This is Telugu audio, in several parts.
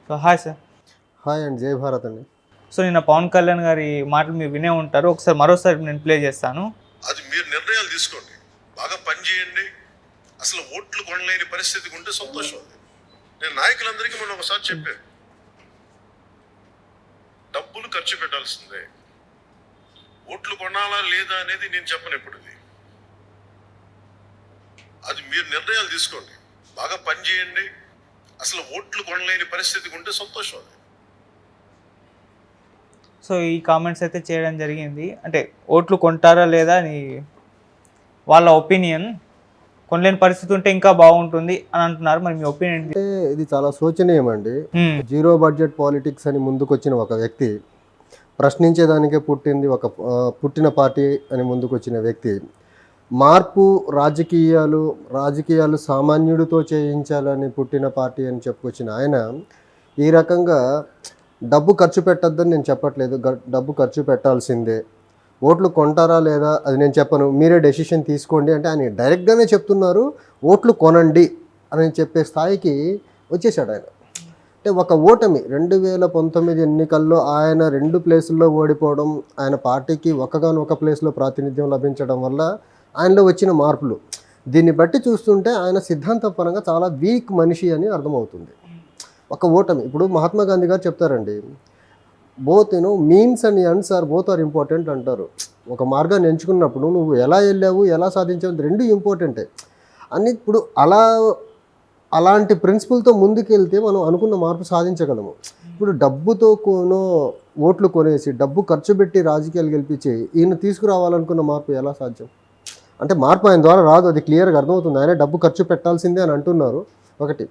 So hi sir. Hi and జై భారత్ అండి. సో నిన్న పవన్ కళ్యాణ్ గారి మాటలు మీరు వినే ఉంటారు. ఒకసారి మరోసారి నేను ప్లే చేస్తాను. అది మీరు నిర్ణయాలు తీసుకోండి, బాగా పని చేయండి. అసలు ఓట్లు కొనలేని పరిస్థితికి ఉంటే సంతోషం. అది నేను నాయకులందరికీ మనం ఒకసారి చెప్పాను, డబ్బులు ఖర్చు పెట్టాల్సిందే, ఓట్లు కొనాలా లేదా అనేది నేను చెప్పను ఎప్పుడు. అది మీరు నిర్ణయాలు తీసుకోండి, బాగా పని చేయండి. అసలు ఓట్లు కొనలేని పరిస్థితికి ఉంటే సంతోషం. అది సో ఈ కామెంట్స్ అయితే చేయడం జరిగింది. అంటే ఓట్లు కొంటారా లేదా అని వాళ్ళ ఒపీనియన్. కొనలేని పరిస్థితి ఉంటే ఇంకా బాగుంటుంది అని అంటున్నారు. మరి మీ ఒపీనియన్? అంటే ఇది చాలా శోచనీయం అండి. జీరో బడ్జెట్ పాలిటిక్స్ అని ముందుకొచ్చిన ఒక వ్యక్తి, ప్రశ్నించేదానికే పుట్టిన పార్టీ అని ముందుకొచ్చిన వ్యక్తి, మార్పు రాజకీయాలు సామాన్యుడితో చేయించాలని పుట్టిన పార్టీ అని చెప్పుకొచ్చిన ఆయన ఈ రకంగా డబ్బు ఖర్చు పెట్టద్దని నేను చెప్పట్లేదు, డబ్బు ఖర్చు పెట్టాల్సిందే. ఓట్లు కొంటారా లేదా అది నేను చెప్పను, మీరే డెసిషన్ తీసుకోండి అంటే ఆయన డైరెక్ట్గానే చెప్తున్నారు ఓట్లు కొనండి అని చెప్పే స్థాయికి వచ్చేసాడు ఆయన. అంటే ఒక ఓటమి 2019 ఎన్నికల్లో ఆయన 2 ప్లేసుల్లో ఓడిపోవడం, ఆయన పార్టీకి ఒకగానొక ప్లేస్లో ప్రాతినిధ్యం లభించడం వల్ల ఆయనలో వచ్చిన మార్పులు, దీన్ని బట్టి చూస్తుంటే ఆయన సిద్ధాంతపరంగా చాలా వీక్ మనిషి అని అర్థమవుతుంది. ఒక ఓటమి. ఇప్పుడు మహాత్మా గాంధీ గారు చెప్తారండి, both means and ends are both are important అంటారు. ఒక మార్గాన్ని ఎంచుకున్నప్పుడు నువ్వు ఎలా వెళ్ళావు, ఎలా సాధించావు, రెండు ఇంపార్టెంటే అని. ఇప్పుడు అలాంటి ప్రిన్సిపల్తో ముందుకెళ్తే మనం అనుకున్న మార్పు సాధించగలము. ఇప్పుడు డబ్బుతో ఓట్లు కొనేసి డబ్బు ఖర్చు పెట్టి రాజకీయాలు గెలిపించి ఈయన తీసుకురావాలనుకున్న మార్పు ఎలా సాధ్యం? అంటే మార్పు ఆయన ద్వారా రాదు, అది క్లియర్గా అర్థమవుతుంది. ఆయన డబ్బు ఖర్చు పెట్టాల్సిందే అని అంటున్నారు ఒకటి.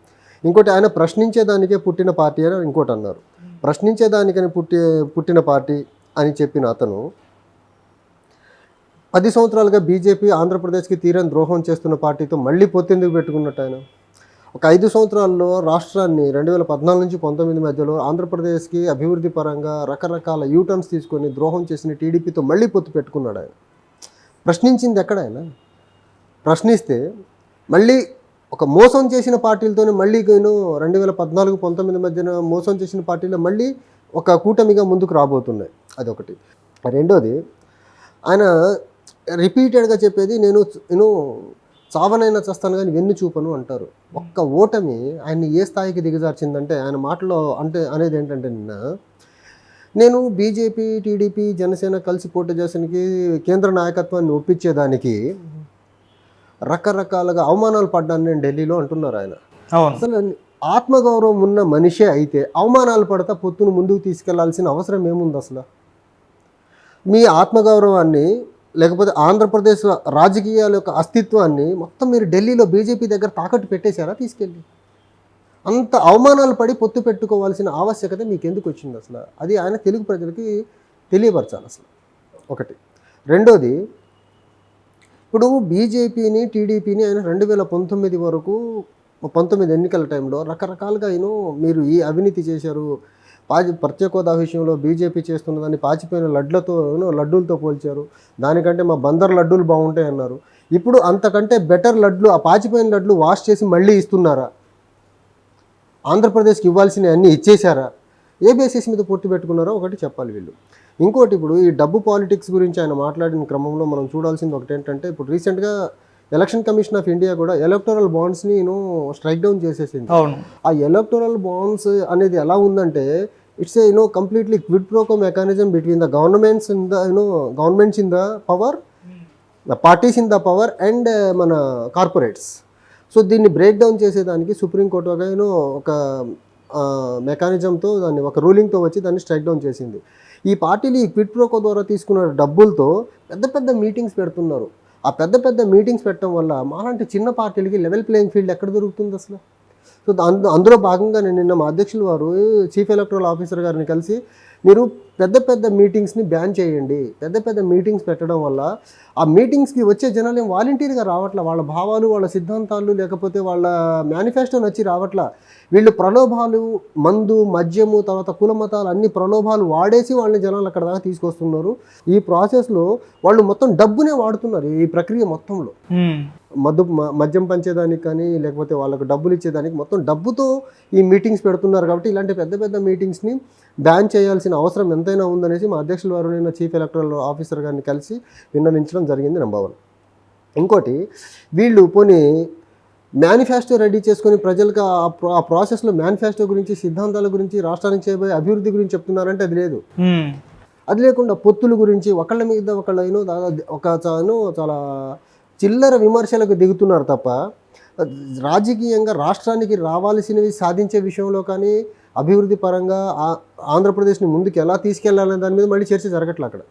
ఇంకోటి, ఆయన ప్రశ్నించేదానికే పుట్టిన పార్టీ అని ఇంకోటి అన్నారు. ప్రశ్నించేదానికని పుట్టిన పార్టీ అని చెప్పిన అతను 10 సంవత్సరాలుగా బీజేపీ ఆంధ్రప్రదేశ్కి తీరని ద్రోహం చేస్తున్న పార్టీతో మళ్ళీ పొత్తెందుకు పెట్టుకున్నట్టు ఆయన? ఒక 5 సంవత్సరాల్లో రాష్ట్రాన్ని 2014 నుంచి 19 మధ్యలో ఆంధ్రప్రదేశ్కి అభివృద్ధి పరంగా రకరకాల యూటర్న్స్ తీసుకొని ద్రోహం చేసిన టీడీపీతో మళ్ళీ పొత్తు పెట్టుకున్నాడు ఆయన. ప్రశ్నించింది ఎక్కడ ఆయన? ప్రశ్నిస్తే మళ్ళీ ఒక మోసం చేసిన పార్టీలతోనే మళ్ళీ 2014-19 మధ్యన మోసం చేసిన పార్టీలో మళ్ళీ ఒక కూటమిగా ముందుకు రాబోతున్నాయి. అదొకటి. రెండోది, ఆయన రిపీటెడ్గా చెప్పేది నేను చావనైనా చేస్తాను కానీ వెన్ను చూపను అంటారు. ఒక్క ఓటమి ఆయన్ని ఏ స్థాయికి దిగజార్చిందంటే, ఆయన మాటలో అనేది ఏంటంటే, నేను బీజేపీ, టీడీపీ, జనసేన కలిసి పోటీ చేసానికి కేంద్ర నాయకత్వాన్ని ఒప్పించేదానికి రకరకాలుగా అవమానాలు పడ్డాను నేను ఢిల్లీలో అంటున్నారు ఆయన. అసలు ఆత్మగౌరవం ఉన్న మనిషే అయితే అవమానాలు పడతా పొత్తును ముందుకు తీసుకెళ్లాల్సిన అవసరం ఏముంది? అసలు మీ ఆత్మగౌరవాన్ని లేకపోతే ఆంధ్రప్రదేశ్ రాజకీయాల యొక్క అస్తిత్వాన్ని మొత్తం మీరు ఢిల్లీలో బీజేపీ దగ్గర తాకట్టు పెట్టేశారా తీసుకెళ్ళి? అంత అవమానాలు పడి పొత్తు పెట్టుకోవాల్సిన ఆవశ్యకత మీకు ఎందుకు వచ్చింది అసలు? అది ఆయన తెలుగు ప్రజలకి తెలియపరచాలి అసలు ఒకటి. రెండోది, ఇప్పుడు బీజేపీని, టీడీపీని ఆయన 2019 వరకు 19 ఎన్నికల టైంలో రకరకాలుగా మీరు ఈ అవినీతి చేశారు, ప్రత్యేక హోదా విషయంలో బీజేపీ చేస్తున్న దాన్ని పాచిపోయిన లడ్డూలతో పోల్చారు, దానికంటే మా బందర్ లడ్డూలు బాగుంటాయి అన్నారు. ఇప్పుడు అంతకంటే బెటర్ లడ్లు, ఆ పాచిపోయిన లడ్లు వాష్ చేసి మళ్ళీ ఇస్తున్నారా? ఆంధ్రప్రదేశ్కి ఇవ్వాల్సినవి అన్నీ ఇచ్చేశారా? ఏ బేసిస్ మీద పొట్టు పెట్టుకున్నారో ఒకటి చెప్పాలి వీళ్ళు. ఇంకోటి, ఇప్పుడు ఈ డబ్బు పాలిటిక్స్ గురించి ఆయన మాట్లాడిన క్రమంలో మనం చూడాల్సింది ఒకటి ఏంటంటే, ఇప్పుడు రీసెంట్గా ఎలక్షన్ కమిషన్ ఆఫ్ ఇండియా కూడా ఎలక్టోరల్ బాండ్స్ని స్ట్రైక్ డౌన్ చేసేసింది. ఆ ఎలక్టోరల్ బాండ్స్ అనేది ఎలా ఉందంటే, it's completely quid pro quo mechanism between the governments in the power, the parties in the power and మన కార్పొరేట్స్. సో దీన్ని బ్రేక్ డౌన్ చేసేదానికి సుప్రీంకోర్టు ఒక మెకానిజంతో దాన్ని ఒక రూలింగ్తో వచ్చి దాన్ని స్ట్రైక్ డౌన్ చేసింది. ఈ పార్టీలు ఈ క్విడ్ ప్రోకో ద్వారా తీసుకున్న డబ్బులతో పెద్ద పెద్ద మీటింగ్స్ పెడుతున్నారు. ఆ పెద్ద పెద్ద మీటింగ్స్ పెట్టడం వల్ల మాలాంటి చిన్న పార్టీలకి లెవెల్ ప్లేయింగ్ ఫీల్డ్ ఎక్కడ దొరుకుతుంది అసలు? సో అందులో భాగంగా నిన్న మా అధ్యక్షులు వారు చీఫ్ ఎలక్టరల్ ఆఫీసర్ గారిని కలిసి మీరు పెద్ద పెద్ద మీటింగ్స్ని బ్యాన్ చేయండి. పెద్ద పెద్ద మీటింగ్స్ పెట్టడం వల్ల ఆ మీటింగ్స్కి వచ్చే జనాలు ఏం వాలంటీర్గా రావట్లా, వాళ్ళ భావాలు, వాళ్ళ సిద్ధాంతాలు, లేకపోతే వాళ్ళ మేనిఫెస్టో నచ్చి రావట్లా. వీళ్ళు ప్రలోభాలు, మందు, మద్యము, తర్వాత కుల మతాలు అన్ని ప్రలోభాలు వాడేసి వాళ్ళని జనాలు అక్కడ దాకా తీసుకొస్తున్నారు. ఈ ప్రాసెస్లో వాళ్ళు మొత్తం డబ్బునే వాడుతున్నారు ఈ ప్రక్రియ మొత్తంలో. మద్యం పంచేదానికి కానీ, లేకపోతే వాళ్ళకు డబ్బులు ఇచ్చేదానికి మొత్తం డబ్బుతో ఈ మీటింగ్స్ పెడుతున్నారు. కాబట్టి ఇలాంటి పెద్ద పెద్ద మీటింగ్స్ని బ్యాన్ చేయాల్సిన అవసరం ఎంతైనా ఉందనేసి మా అధ్యక్షుల వారు నిన్న చీఫ్ ఎలక్టరల్ ఆఫీసర్ గారిని కలిసి విన్నవించడం జరిగింది. నంబర్ 1. ఇంకోటి, వీళ్ళు పోనీ మేనిఫెస్టో రెడీ చేసుకొని ప్రజలకు ఆ ప్రాసెస్లో మేనిఫెస్టో గురించి, సిద్ధాంతాల గురించి, రాష్ట్రానికి చేయబోయే అభివృద్ధి గురించి చెప్తున్నారంటే అది లేదు. అది లేకుండా పొత్తుల గురించి ఒకళ్ళ మీద ఒకళ్ళైనా చాలా చిల్లర విమర్శలకు దిగుతున్నారు తప్ప రాజకీయంగా రాష్ట్రానికి రావాల్సినవి సాధించే విషయంలో కానీ, అభివృద్ధి పరంగా ఆంధ్రప్రదేశ్ని ముందుకు ఎలా తీసుకెళ్లాలనే దాని మీద మళ్ళీ చర్చ జరగట్లే అక్కడ.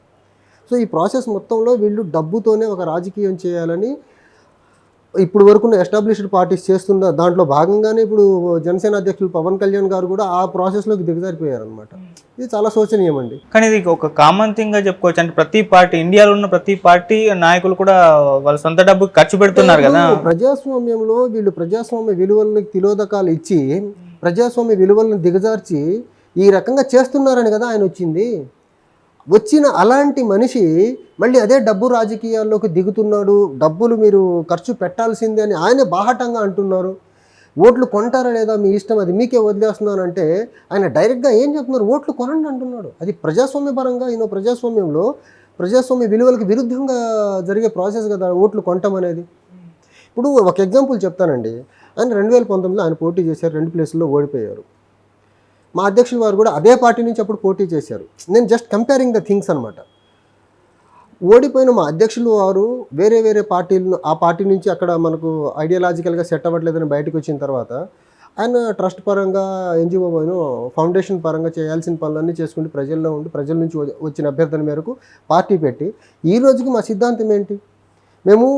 సో ఈ ప్రాసెస్ మొత్తంలో వీళ్ళు డబ్బుతోనే ఒక రాజకీయం చేయాలని ఇప్పుడు వరకున్న ఎస్టాబ్లిష్డ్ పార్టీస్ చేస్తున్న దాంట్లో భాగంగానే ఇప్పుడు జనసేన అధ్యక్షులు పవన్ కళ్యాణ్ గారు కూడా ఆ ప్రాసెస్లోకి దిగజారిపోయారనమాట. ఇది చాలా శోచనీయం అండి. కానీ ఇది ఒక కామన్ థింగ్గా చెప్పుకోవచ్చు. అంటే ప్రతి పార్టీ, ఇండియాలో ఉన్న ప్రతి పార్టీ నాయకులు కూడా వాళ్ళ సొంత డబ్బు ఖర్చు పెడుతున్నారు కదా. ప్రజాస్వామ్యంలో వీళ్ళు ప్రజాస్వామ్య విలువలకు తిలోదకాలు ఇచ్చి, ప్రజాస్వామ్య విలువలను దిగజార్చి ఈ రకంగా చేస్తున్నారని కదా ఆయన వచ్చిన అలాంటి మనిషి మళ్ళీ అదే డబ్బు రాజకీయాల్లోకి దిగుతున్నాడు. డబ్బులు మీరు ఖర్చు పెట్టాల్సిందే అని ఆయన బాహటంగా అంటున్నారు. ఓట్లు కొంటారా లేదా మీ ఇష్టం, అది మీకే వదిలేస్తున్నానంటే ఆయన డైరెక్ట్గా ఏం చెప్తున్నారు, ఓట్లు కొనండి అంటున్నాడు. అది ప్రజాస్వామ్యపరంగా ఈయన ప్రజాస్వామ్యంలో ప్రజాస్వామ్య విలువలకు విరుద్ధంగా జరిగే ప్రాసెస్ కదా ఓట్లు కొనటం అనేది. ఇప్పుడు ఒక ఎగ్జాంపుల్ చెప్తానండి. ఆయన 2019లో ఆయన పోటీ చేశారు, 2 ప్లేసుల్లో ఓడిపోయారు. మా అధ్యక్షుల వారు కూడా అదే పార్టీ నుంచి అప్పుడు పోటీ చేశారు. నేను జస్ట్ కంపేరింగ్ ద థింగ్స్ అనమాట. ఓడిపోయిన మా అధ్యక్షులు వారు వేరే వేరే పార్టీలను, ఆ పార్టీ నుంచి అక్కడ మనకు ఐడియాలజికల్గా సెట్ అవ్వట్లేదని బయటకు వచ్చిన తర్వాత ఆయన ట్రస్ట్ పరంగా, ఎన్జిఓ ఫౌండేషన్ పరంగా చేయాల్సిన పనులన్నీ చేసుకుంటూ ప్రజల్లో ఉండి, ప్రజల నుంచి వచ్చిన అభ్యర్థన మేరకు పార్టీ పెట్టి, ఈ రోజుకి మా సిద్ధాంతం ఏంటి, మేము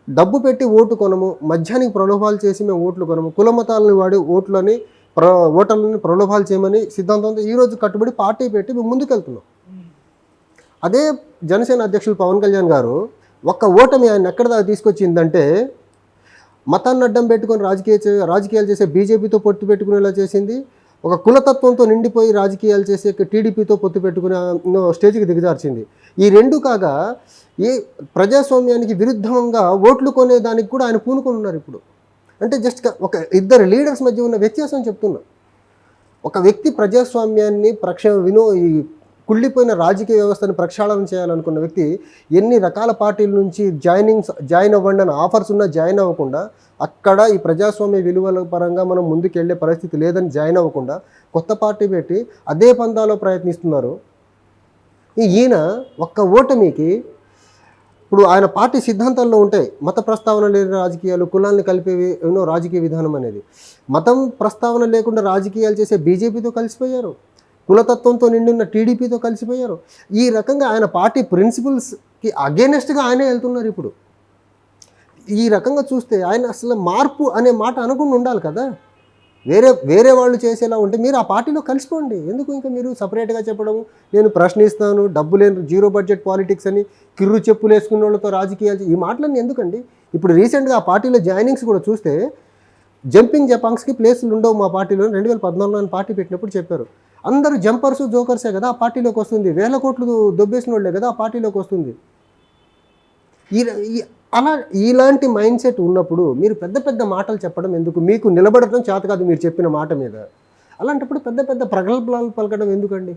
డబ్బు పెట్టి ఓటు కొనము, మద్యానికి ప్రలోభాలు చేసి మేము ఓట్లు కొనము, కుల మతాలను వాడి ఓటర్లని ప్రలోభాలు చేయమని సిద్ధాంతంతో ఈరోజు కట్టుబడి పార్టీ పెట్టి మేము ముందుకెళ్తున్నాం. అదే జనసేన అధ్యక్షులు పవన్ కళ్యాణ్ గారు ఒక్క ఓటమి ఆయన ఎక్కడ దాకా తీసుకొచ్చిందంటే, మతాన్ని అడ్డం పెట్టుకొని రాజకీయాలు చేసే బీజేపీతో పొత్తు పెట్టుకునేలా చేసింది. ఒక కులతత్వంతో నిండిపోయి రాజకీయాలు చేసే టీడీపీతో పొత్తు పెట్టుకునే స్టేజ్కి దిగజార్చింది. ఈ రెండు కాగా ఏ ప్రజాస్వామ్యానికి విరుద్ధంగా ఓట్లు కొనేదానికి కూడా ఆయన పూనుకొని ఉన్నారు ఇప్పుడు. అంటే జస్ట్ ఒక ఇద్దరు లీడర్స్ మధ్య ఉన్న వ్యత్యాసం చెప్తున్నా. ఒక వ్యక్తి ప్రజాస్వామ్యాన్ని ఈ కుళ్ళిపోయిన రాజకీయ వ్యవస్థను ప్రక్షాళన చేయాలనుకున్న వ్యక్తి ఎన్ని రకాల పార్టీల నుంచి జాయిన్ అవ్వండి అని ఆఫర్స్ ఉన్నా జాయిన్ అవ్వకుండా, అక్కడ ఈ ప్రజాస్వామ్య విలువల పరంగా మనం ముందుకెళ్లే పరిస్థితి లేదని జాయిన్ అవ్వకుండా కొత్త పార్టీ పెట్టి అదే పందాలో ప్రయత్నిస్తున్నారు. ఈయన ఒక్క ఓటమికి, ఇప్పుడు ఆయన పార్టీ సిద్ధాంతాల్లో ఉంటాయి మత ప్రస్తావన లేని రాజకీయాలు, కులాన్ని కలిపేవి రాజకీయ విధానం అనేది. మతం ప్రస్తావన లేకుండా రాజకీయాలు చేసే బీజేపీతో కలిసిపోయారు, కులతత్వంతో నిండిన టీడీపీతో కలిసిపోయారు. ఈ రకంగా ఆయన పార్టీ ప్రిన్సిపల్స్కి అగేనెస్ట్గా ఆయనే వెళ్తున్నారు ఇప్పుడు. ఈ రకంగా చూస్తే ఆయన అసలు మార్పు అనే మాట అనుకుని ఉండాలి కదా. వేరే వాళ్ళు చేసేలా ఉంటే మీరు ఆ పార్టీలో కలిసిపోండి. ఎందుకు ఇంకా మీరు సపరేట్గా చెప్పడం, నేను ప్రశ్నిస్తాను, డబ్బు లేని జీరో బడ్జెట్ పాలిటిక్స్ అని కిర్రు చెప్పులు వేసుకున్న వాళ్ళతో రాజకీయాలు, ఈ మాటలన్నీ ఎందుకండి? ఇప్పుడు రీసెంట్గా ఆ పార్టీలో జాయినింగ్స్ కూడా చూస్తే జంపింగ్ జపాంగ్స్కి ప్లేసులు ఉండవు మా పార్టీలో 2014 పార్టీ పెట్టినప్పుడు చెప్పారు. అందరూ జంపర్స్ జోకర్సే కదా ఆ పార్టీలోకి వస్తుంది, 1000 కోట్లు దొబ్బేసిన వాళ్ళే కదా ఆ పార్టీలోకి వస్తుంది. ఇలాంటి మైండ్ సెట్ ఉన్నప్పుడు మీరు పెద్ద పెద్ద మాటలు చెప్పడం ఎందుకు? మీకు నిలబడటం చేత కాదు మీరు చెప్పిన మాట మీద. అలాంటప్పుడు పెద్ద పెద్ద ప్రగల్భాలు పలకడం ఎందుకండి?